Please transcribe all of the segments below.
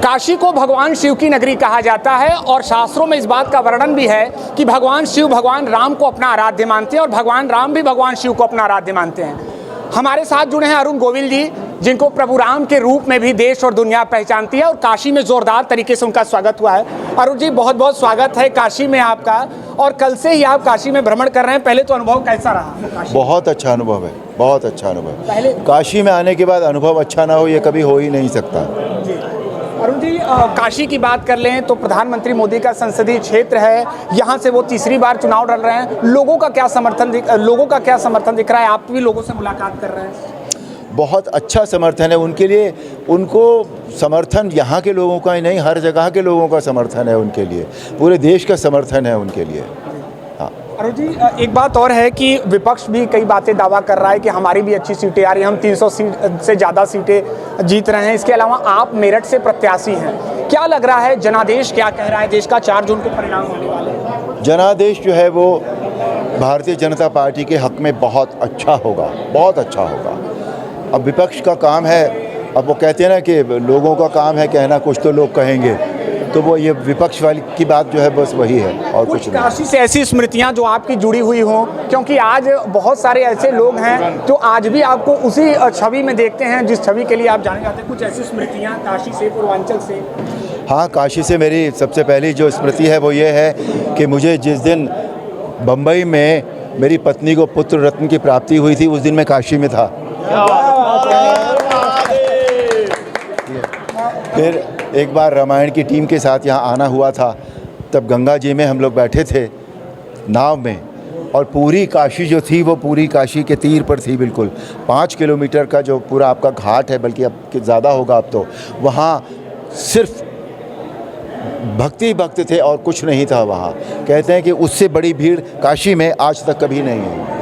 काशी को भगवान शिव की नगरी कहा जाता है और शास्त्रों में इस बात का वर्णन भी है कि भगवान शिव भगवान राम को अपना आराध्य मानते हैं और भगवान राम भी भगवान शिव को अपना आराध्य मानते हैं। हमारे साथ जुड़े हैं अरुण गोविल जी, जिनको प्रभु राम के रूप में भी देश और दुनिया पहचानती है और काशी में जोरदार तरीके से उनका स्वागत हुआ है। अरुण जी, बहुत बहुत स्वागत है काशी में आपका। और कल से ही आप काशी में भ्रमण कर रहे हैं, पहले तो अनुभव कैसा रहा? बहुत अच्छा अनुभव है, बहुत अच्छा अनुभव। पहले काशी में आने के बाद अनुभव अच्छा ना हो ये कभी हो ही नहीं सकता। अरुण जी, काशी की बात कर लें तो प्रधानमंत्री मोदी का संसदीय क्षेत्र है, यहाँ से वो तीसरी बार चुनाव लड़ रहे हैं। लोगों का क्या समर्थन दिख रहा है? आप भी लोगों से मुलाकात कर रहे हैं। बहुत अच्छा समर्थन है उनके लिए। उनको समर्थन यहाँ के लोगों का ही नहीं, हर जगह के लोगों का समर्थन है उनके लिए, पूरे देश का समर्थन है उनके लिए। हाँ अरुण जी, एक बात और है कि विपक्ष भी कई बातें दावा कर रहा है कि हमारी भी अच्छी सीटें आ रही हैं, हम 300 सीट से ज़्यादा सीटें जीत रहे हैं। इसके अलावा आप मेरठ से प्रत्याशी हैं, क्या लग रहा है जनादेश क्या कह रहा है? देश का 4 जून को परिणाम होने वाले हैं। जनादेश जो है वो भारतीय जनता पार्टी के हक में बहुत अच्छा होगा, बहुत अच्छा होगा। अब विपक्ष का काम है, अब वो कहते हैं ना कि लोगों का काम है कहना, कुछ तो लोग कहेंगे, तो वो ये विपक्ष वाली की बात जो है बस वही है और कुछ नहीं। काशी से ऐसी स्मृतियां जो आपकी जुड़ी हुई हों, क्योंकि आज बहुत सारे ऐसे लोग हैं जो आज भी आपको उसी छवि में देखते हैं जिस छवि के लिए आप जाने जाते हैं। कुछ ऐसी स्मृतियां काशी से, पूर्वांचल से? हाँ, काशी से मेरी सबसे पहली जो स्मृति है वो ये है कि मुझे जिस दिन बम्बई में मेरी पत्नी को पुत्र रत्न की प्राप्ति हुई थी, उस दिन मैं काशी में था। फिर एक बार रामायण की टीम के साथ यहाँ आना हुआ था, तब गंगा जी में हम लोग बैठे थे नाव में, और पूरी काशी जो थी वो पूरी काशी के तीर पर थी बिल्कुल। 5 किलोमीटर का जो पूरा आपका घाट है, बल्कि अब ज़्यादा होगा अब तो, वहाँ सिर्फ भक्त थे और कुछ नहीं था वहाँ। कहते हैं कि उससे बड़ी भीड़ काशी में आज तक कभी नहीं है।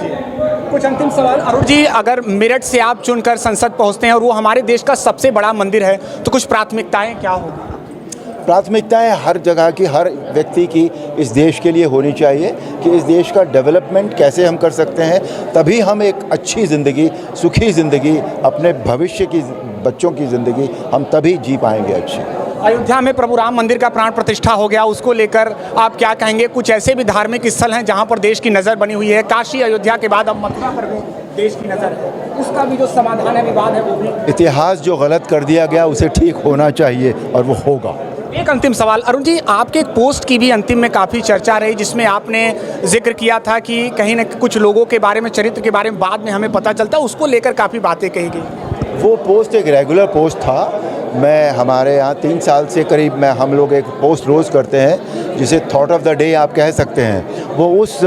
कुछ अंतिम सवाल अरुण जी, अगर मेरठ से आप चुनकर संसद पहुंचते हैं और वो हमारे देश का सबसे बड़ा मंदिर है, तो कुछ प्राथमिकताएं क्या होगी? प्राथमिकताएं हर जगह की, हर व्यक्ति की इस देश के लिए होनी चाहिए कि इस देश का डेवलपमेंट कैसे हम कर सकते हैं, तभी हम एक अच्छी ज़िंदगी, सुखी ज़िंदगी, अपने भविष्य की बच्चों की ज़िंदगी हम तभी जी पाएंगे अच्छी। अयोध्या में प्रभु राम मंदिर का प्राण प्रतिष्ठा हो गया, उसको लेकर आप क्या कहेंगे? कुछ ऐसे भी धार्मिक स्थल हैं जहां पर देश की नज़र बनी हुई है, काशी अयोध्या के बाद अब मथुरा पर भी देश की नज़र है, उसका भी जो समाधान है, विवाद है, वो भी इतिहास जो गलत कर दिया गया उसे ठीक होना चाहिए और वो होगा। एक अंतिम सवाल अरुण जी, आपके एक पोस्ट की भी अंतिम में काफ़ी चर्चा रही, जिसमें आपने जिक्र किया था कि कहीं न कुछ लोगों के बारे में, चरित्र के बारे में बाद में हमें पता चलता, उसको लेकर काफ़ी बातें कही गई। वो पोस्ट एक रेगुलर पोस्ट था। मैं हमारे यहाँ 3 साल से करीब हम लोग एक पोस्ट रोज़ करते हैं जिसे थॉट ऑफ द डे आप कह सकते हैं, वो उस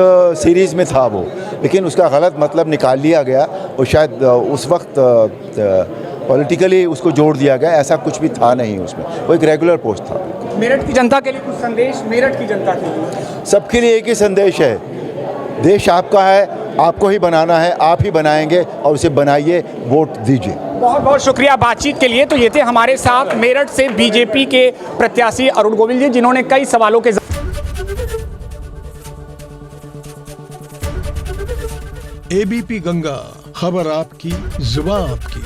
सीरीज़ में था वो, लेकिन उसका गलत मतलब निकाल लिया गया और शायद उस वक्त पॉलिटिकली उसको जोड़ दिया गया, ऐसा कुछ भी था नहीं उसमें, वो एक रेगुलर पोस्ट था। मेरठ की जनता के लिए कुछ संदेश? मेरठ की जनता के लिए सबके लिए एक ही संदेश है, देश आपका है, आपको ही बनाना है, आप ही बनाएंगे और उसे बनाइए, वोट दीजिए। बहुत बहुत शुक्रिया बातचीत के लिए। तो ये थे हमारे साथ मेरठ से बीजेपी के प्रत्याशी अरुण गोविल जी, जिन्होंने कई सवालों के एबीपी गंगा, खबर आपकी, जुबान आपकी।